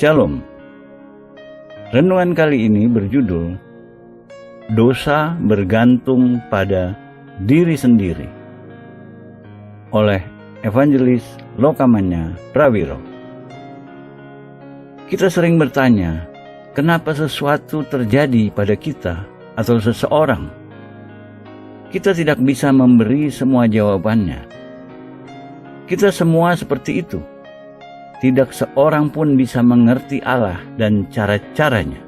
Shalom. Renungan kali ini berjudul Dosa Bergantung pada Diri Sendiri oleh Evangelis Lokamanya Prawiro. Kita sering bertanya, kenapa sesuatu terjadi pada kita atau seseorang? Kita tidak bisa memberi semua jawabannya. Kita semua seperti itu. Tidak seorang pun bisa mengerti Allah dan cara-caranya.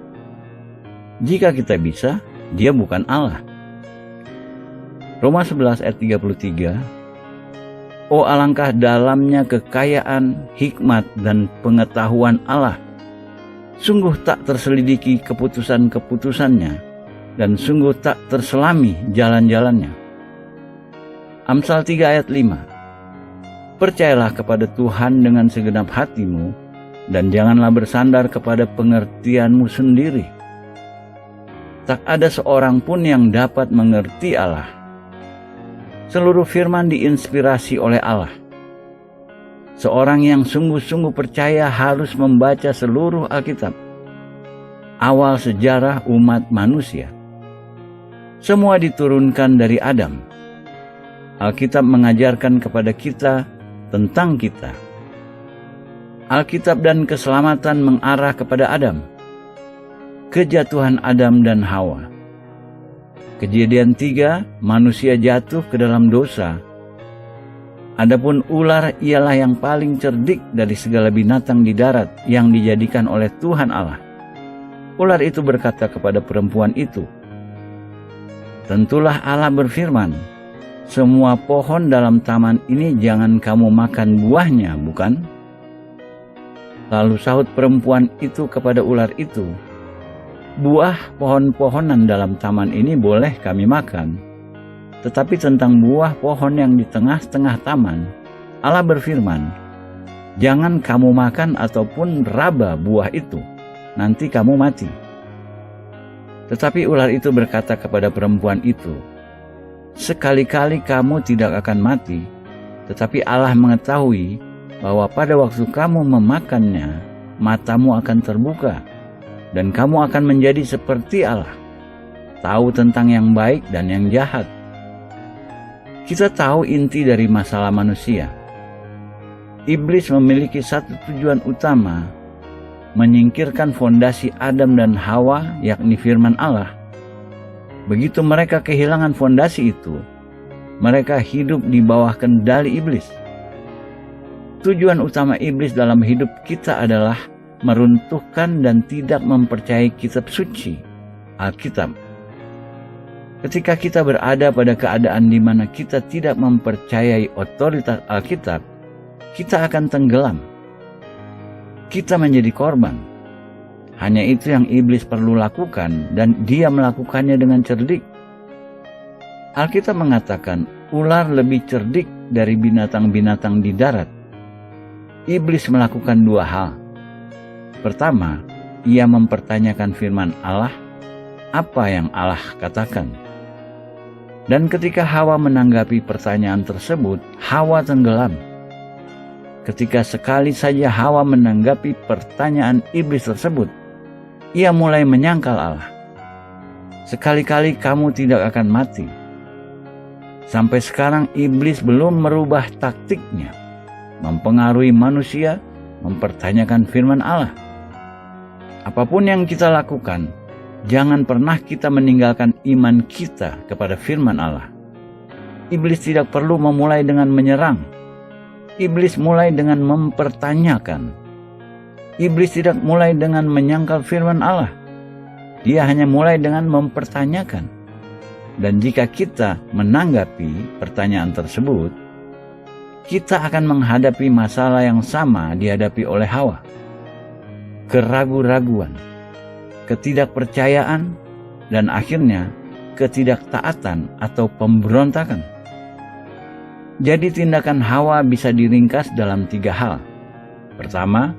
Jika kita bisa, Dia bukan Allah. Roma 11 ayat 33. Oh, alangkah dalamnya kekayaan, hikmat, dan pengetahuan Allah. Sungguh tak terselidiki keputusan-keputusannya, dan sungguh tak terselami jalan-jalannya. Amsal 3 ayat 5. Percayalah kepada Tuhan dengan segenap hatimu, dan janganlah bersandar kepada pengertianmu sendiri. Tak ada seorang pun yang dapat mengerti Allah. Seluruh firman diinspirasi oleh Allah. Seorang yang sungguh-sungguh percaya harus membaca seluruh Alkitab. Awal sejarah umat manusia. Semua diturunkan dari Adam. Alkitab mengajarkan kepada kita tentang kita. Alkitab dan keselamatan mengarah kepada Adam. Kejatuhan Adam dan Hawa. Kejadian 3, manusia jatuh ke dalam dosa. Adapun ular ialah yang paling cerdik dari segala binatang di darat yang dijadikan oleh Tuhan Allah. Ular itu berkata kepada perempuan itu, tentulah Allah berfirman, semua pohon dalam taman ini jangan kamu makan buahnya, bukan? Lalu sahut perempuan itu kepada ular itu, buah pohon-pohonan dalam taman ini boleh kami makan, tetapi tentang buah pohon yang di tengah-tengah taman, Allah berfirman, jangan kamu makan ataupun raba buah itu, nanti kamu mati. Tetapi ular itu berkata kepada perempuan itu, sekali-kali kamu tidak akan mati, tetapi Allah mengetahui bahwa pada waktu kamu memakannya, matamu akan terbuka, dan kamu akan menjadi seperti Allah, tahu tentang yang baik dan yang jahat. Kita tahu inti dari masalah manusia. Iblis memiliki satu tujuan utama, menyingkirkan fondasi Adam dan Hawa, yakni firman Allah. Begitu mereka kehilangan fondasi itu, mereka hidup di bawah kendali iblis. Tujuan utama iblis dalam hidup kita adalah meruntuhkan dan tidak mempercayai kitab suci, Alkitab. Ketika kita berada pada keadaan di mana kita tidak mempercayai otoritas Alkitab, kita akan tenggelam. Kita menjadi korban. Hanya itu yang iblis perlu lakukan, dan dia melakukannya dengan cerdik. Alkitab mengatakan, ular lebih cerdik dari binatang-binatang di darat. Iblis melakukan dua hal. Pertama, ia mempertanyakan firman Allah, apa yang Allah katakan. Dan ketika Hawa menanggapi pertanyaan tersebut, Hawa tenggelam. Ketika sekali saja Hawa menanggapi pertanyaan iblis tersebut, ia mulai menyangkal Allah. Sekali-kali kamu tidak akan mati. Sampai sekarang iblis belum merubah taktiknya, mempengaruhi manusia, mempertanyakan firman Allah. Apapun yang kita lakukan, jangan pernah kita meninggalkan iman kita kepada firman Allah. Iblis tidak perlu memulai dengan menyerang. Iblis mulai dengan mempertanyakan. Iblis tidak mulai dengan menyangkal firman Allah. Dia hanya mulai dengan mempertanyakan. Dan jika kita menanggapi pertanyaan tersebut, kita akan menghadapi masalah yang sama dihadapi oleh Hawa. Keraguan-raguan, ketidakpercayaan, dan akhirnya ketidaktaatan atau pemberontakan. Jadi tindakan Hawa bisa diringkas dalam 3 hal. Pertama,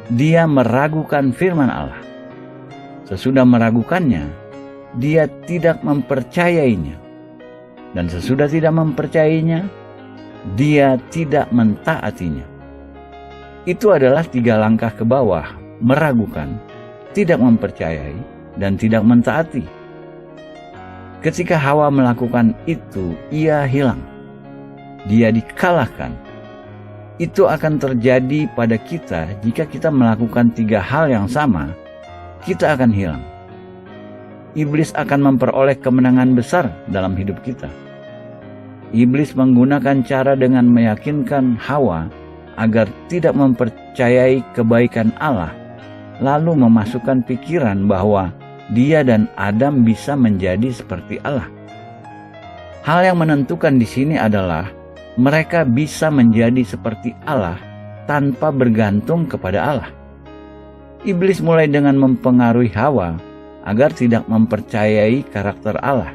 dia meragukan firman Allah. Sesudah meragukannya, dia tidak mempercayainya. Dan sesudah tidak mempercayainya, dia tidak mentaatinya. Itu adalah 3 langkah ke bawah meragukan, tidak mempercayai, dan tidak mentaati. Ketika Hawa melakukan itu, ia hilang. Dia dikalahkan. Itu akan terjadi pada kita jika kita melakukan 3 hal yang sama, kita akan hilang. Iblis akan memperoleh kemenangan besar dalam hidup kita. Iblis menggunakan cara dengan meyakinkan Hawa agar tidak mempercayai kebaikan Allah, lalu memasukkan pikiran bahwa dia dan Adam bisa menjadi seperti Allah. Hal yang menentukan di sini adalah mereka bisa menjadi seperti Allah tanpa bergantung kepada Allah. Iblis mulai dengan mempengaruhi Hawa agar tidak mempercayai karakter Allah.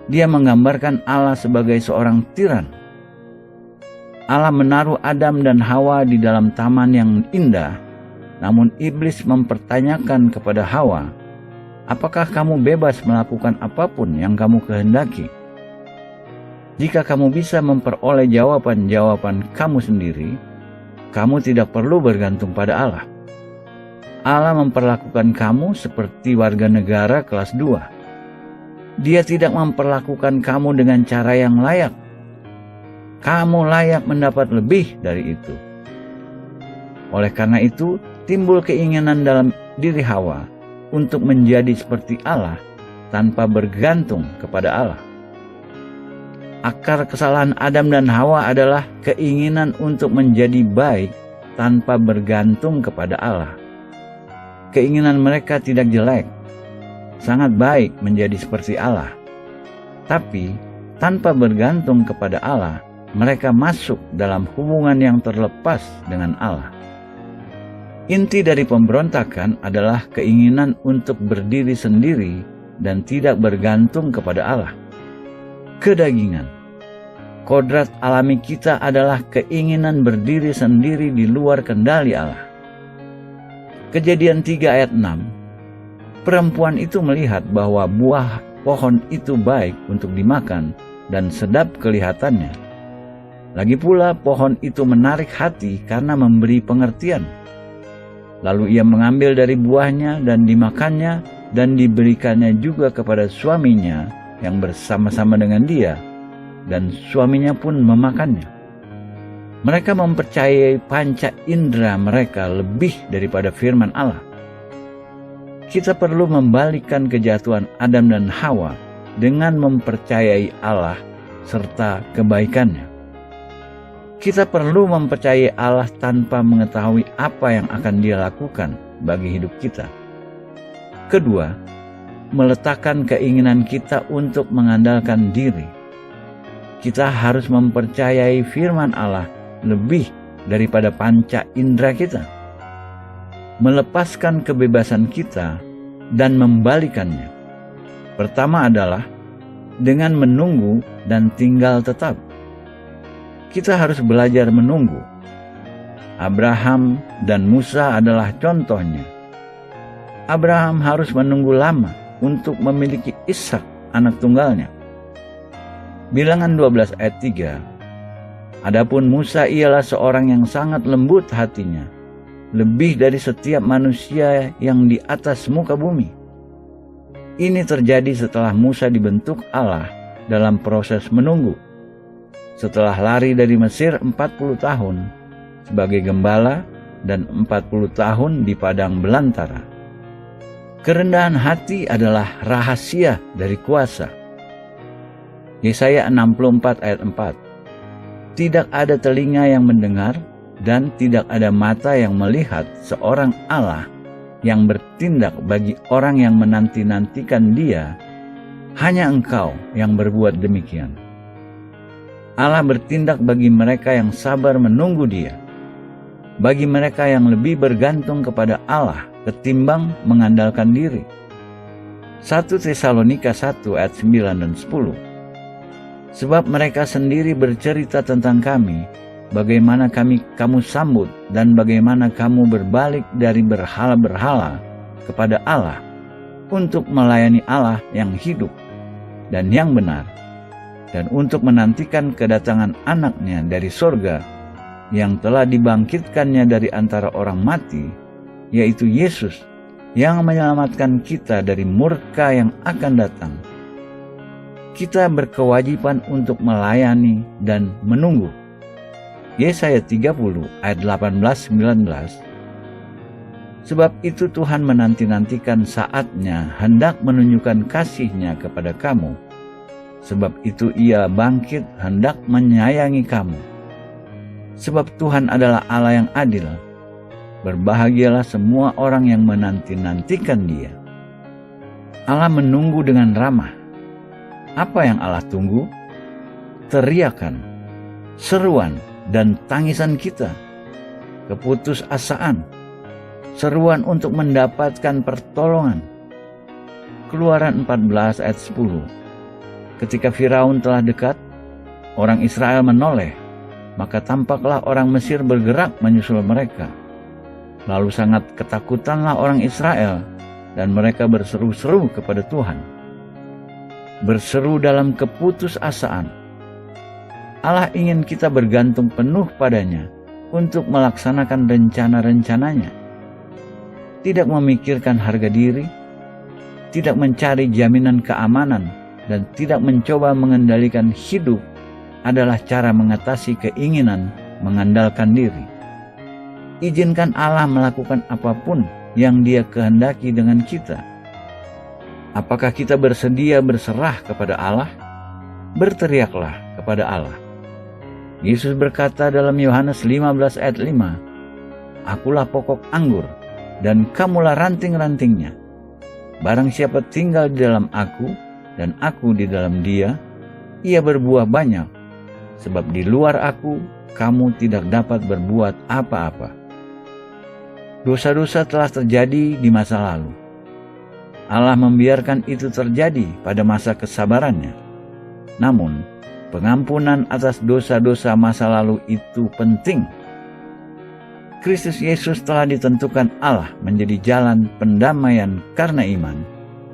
Dia menggambarkan Allah sebagai seorang tiran. Allah menaruh Adam dan Hawa di dalam taman yang indah, namun iblis mempertanyakan kepada Hawa, "Apakah kamu bebas melakukan apapun yang kamu kehendaki?" Jika kamu bisa memperoleh jawaban-jawaban kamu sendiri, kamu tidak perlu bergantung pada Allah. Allah memperlakukan kamu seperti warga negara kelas 2. Dia tidak memperlakukan kamu dengan cara yang layak. Kamu layak mendapat lebih dari itu. Oleh karena itu, timbul keinginan dalam diri Hawa untuk menjadi seperti Allah tanpa bergantung kepada Allah. Akar kesalahan Adam dan Hawa adalah keinginan untuk menjadi baik tanpa bergantung kepada Allah. Keinginan mereka tidak jelek, sangat baik menjadi seperti Allah. Tapi tanpa bergantung kepada Allah, mereka masuk dalam hubungan yang terlepas dengan Allah. Inti dari pemberontakan adalah keinginan untuk berdiri sendiri dan tidak bergantung kepada Allah. Kedagingan. Kodrat alami kita adalah keinginan berdiri sendiri di luar kendali Allah. Kejadian 3 ayat 6. Perempuan itu melihat bahwa buah pohon itu baik untuk dimakan dan sedap kelihatannya. Lagi pula pohon itu menarik hati karena memberi pengertian. Lalu ia mengambil dari buahnya dan dimakannya dan diberikannya juga kepada suaminya yang bersama-sama dengan dia, dan suaminya pun memakannya. Mereka mempercayai panca indera mereka lebih daripada firman Allah. Kita perlu membalikkan kejatuhan Adam dan Hawa dengan mempercayai Allah serta kebaikannya. Kita perlu mempercayai Allah tanpa mengetahui apa yang akan Dia lakukan bagi hidup kita. Kedua, meletakkan keinginan kita untuk mengandalkan diri. Kita harus mempercayai firman Allah lebih daripada panca indera kita. Melepaskan kebebasan kita dan membalikannya. Pertama adalah dengan menunggu dan tinggal tetap. Kita harus belajar menunggu. Abraham dan Musa adalah contohnya. Abraham harus menunggu lama untuk memiliki Ishak, anak tunggalnya. Bilangan 12 ayat 3. Adapun Musa ialah seorang yang sangat lembut hatinya, lebih dari setiap manusia yang di atas muka bumi. Ini terjadi setelah Musa dibentuk Allah dalam proses menunggu. Setelah lari dari Mesir 40 tahun sebagai gembala dan 40 tahun di padang belantara. Kerendahan hati adalah rahasia dari kuasa. Yesaya 64 ayat 4. Tidak ada telinga yang mendengar dan tidak ada mata yang melihat seorang Allah yang bertindak bagi orang yang menanti-nantikan Dia. Hanya Engkau yang berbuat demikian. Allah bertindak bagi mereka yang sabar menunggu Dia. Bagi mereka yang lebih bergantung kepada Allah ketimbang mengandalkan diri. 1 Tesalonika 1 ayat 9 dan 10. Sebab mereka sendiri bercerita tentang kami, bagaimana kamu sambut dan bagaimana kamu berbalik dari berhala-berhala kepada Allah untuk melayani Allah yang hidup dan yang benar, dan untuk menantikan kedatangan anaknya dari sorga yang telah dibangkitkannya dari antara orang mati, yaitu Yesus, yang menyelamatkan kita dari murka yang akan datang, kita berkewajiban untuk melayani dan menunggu. Yesaya 30 ayat 18-19. Sebab itu Tuhan menanti-nantikan saatnya hendak menunjukkan kasih-Nya kepada kamu. Sebab itu Ia bangkit hendak menyayangi kamu. Sebab Tuhan adalah Allah yang adil. Berbahagialah semua orang yang menanti-nantikan Dia. Allah menunggu dengan ramah. Apa yang Allah tunggu? Teriakan, seruan, dan tangisan kita. Keputusasaan, seruan untuk mendapatkan pertolongan. Keluaran 14 ayat 10. Ketika Firaun telah dekat, orang Israel menoleh, maka tampaklah orang Mesir bergerak menyusul mereka. Lalu sangat ketakutanlah orang Israel, dan mereka berseru-seru kepada Tuhan. Berseru dalam keputusasaan. Allah ingin kita bergantung penuh padanya untuk melaksanakan rencana-rencananya. Tidak memikirkan harga diri, tidak mencari jaminan keamanan, dan tidak mencoba mengendalikan hidup adalah cara mengatasi keinginan mengandalkan diri. Izinkan Allah melakukan apapun yang Dia kehendaki dengan kita. Apakah kita bersedia berserah kepada Allah? Berteriaklah kepada Allah. Yesus berkata dalam Yohanes 15 ayat 5, Akulah pokok anggur, dan kamulah ranting-rantingnya. Barang siapa tinggal di dalam aku, dan aku di dalam dia, ia berbuah banyak. Sebab di luar aku, kamu tidak dapat berbuat apa-apa. Dosa-dosa telah terjadi di masa lalu. Allah membiarkan itu terjadi pada masa kesabarannya. Namun, pengampunan atas dosa-dosa masa lalu itu penting. Kristus Yesus telah ditentukan Allah menjadi jalan pendamaian karena iman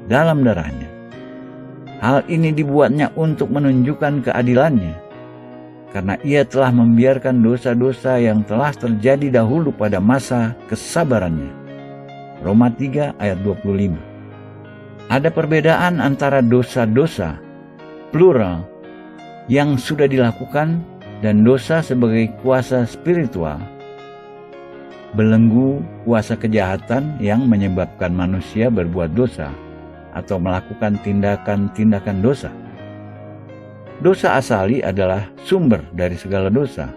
dalam darah-Nya. Hal ini dibuatnya untuk menunjukkan keadilannya, karena Ia telah membiarkan dosa-dosa yang telah terjadi dahulu pada masa kesabarannya. Roma 3 ayat 25. Ada perbedaan antara dosa-dosa plural yang sudah dilakukan dan dosa sebagai kuasa spiritual, belenggu kuasa kejahatan yang menyebabkan manusia berbuat dosa atau melakukan tindakan-tindakan dosa. Dosa asali adalah sumber dari segala dosa.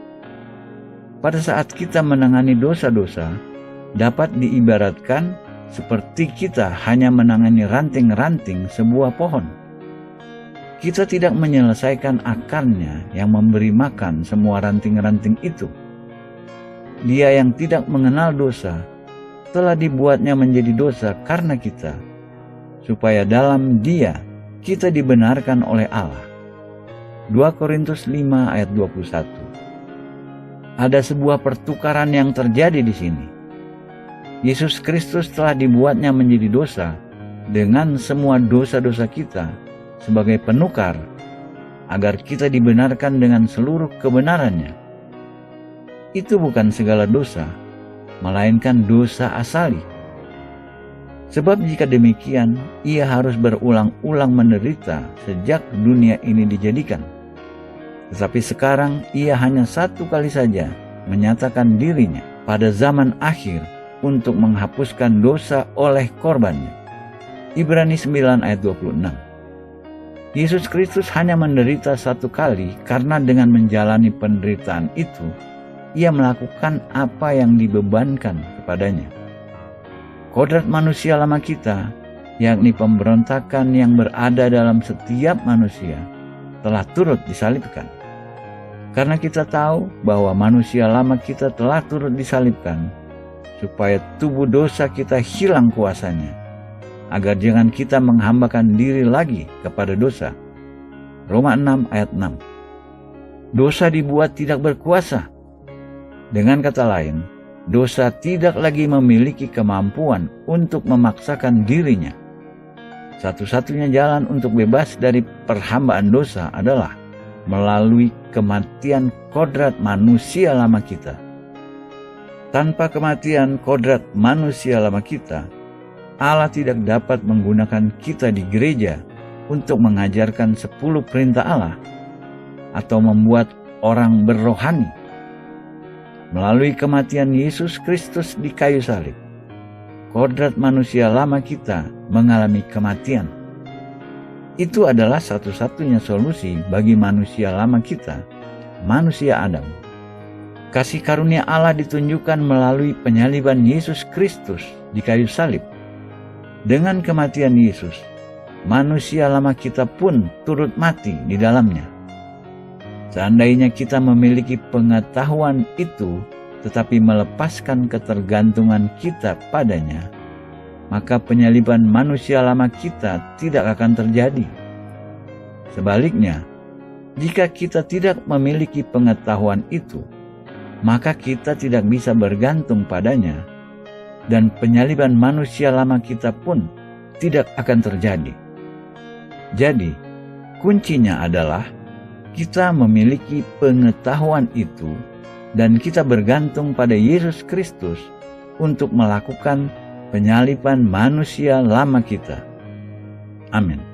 Pada saat kita menangani dosa-dosa, dapat diibaratkan seperti kita hanya menangani ranting-ranting sebuah pohon. Kita tidak menyelesaikan akarnya yang memberi makan semua ranting-ranting itu. Dia yang tidak mengenal dosa telah dibuatnya menjadi dosa karena kita, supaya dalam Dia kita dibenarkan oleh Allah. 2 Korintus 5 ayat 21. Ada sebuah pertukaran yang terjadi di sini. Yesus Kristus telah dibuatnya menjadi dosa dengan semua dosa-dosa kita sebagai penukar, agar kita dibenarkan dengan seluruh kebenarannya. Itu bukan segala dosa, melainkan dosa asali. Sebab jika demikian, Ia harus berulang-ulang menderita sejak dunia ini dijadikan. Tetapi sekarang Ia hanya satu kali saja menyatakan diri-Nya pada zaman akhir untuk menghapuskan dosa oleh korbannya. Ibrani 9 ayat 26. Yesus Kristus hanya menderita satu kali karena dengan menjalani penderitaan itu, Ia melakukan apa yang dibebankan kepadanya. Kodrat manusia lama kita, yakni pemberontakan yang berada dalam setiap manusia, telah turut disalibkan. Karena kita tahu bahwa manusia lama kita telah turut disalibkan, supaya tubuh dosa kita hilang kuasanya, agar jangan kita menghambakan diri lagi kepada dosa. Roma 6 ayat 6. Dosa dibuat tidak berkuasa. Dengan kata lain, dosa tidak lagi memiliki kemampuan untuk memaksakan dirinya. Satu-satunya jalan untuk bebas dari perhambaan dosa adalah melalui kematian kodrat manusia lama kita. Tanpa kematian kodrat manusia lama kita, Allah tidak dapat menggunakan kita di gereja untuk mengajarkan 10 perintah Allah atau membuat orang berrohani. Melalui kematian Yesus Kristus di kayu salib, kodrat manusia lama kita mengalami kematian. Itu adalah satu-satunya solusi bagi manusia lama kita, manusia Adam. Kasih karunia Allah ditunjukkan melalui penyaliban Yesus Kristus di kayu salib. Dengan kematian Yesus, manusia lama kita pun turut mati di dalamnya. Seandainya kita memiliki pengetahuan itu tetapi melepaskan ketergantungan kita padanya, maka penyaliban manusia lama kita tidak akan terjadi. Sebaliknya, jika kita tidak memiliki pengetahuan itu, maka kita tidak bisa bergantung padanya, dan penyaliban manusia lama kita pun tidak akan terjadi. Jadi, kuncinya adalah kita memiliki pengetahuan itu dan kita bergantung pada Yesus Kristus untuk melakukan penyaliban manusia lama kita. Amin.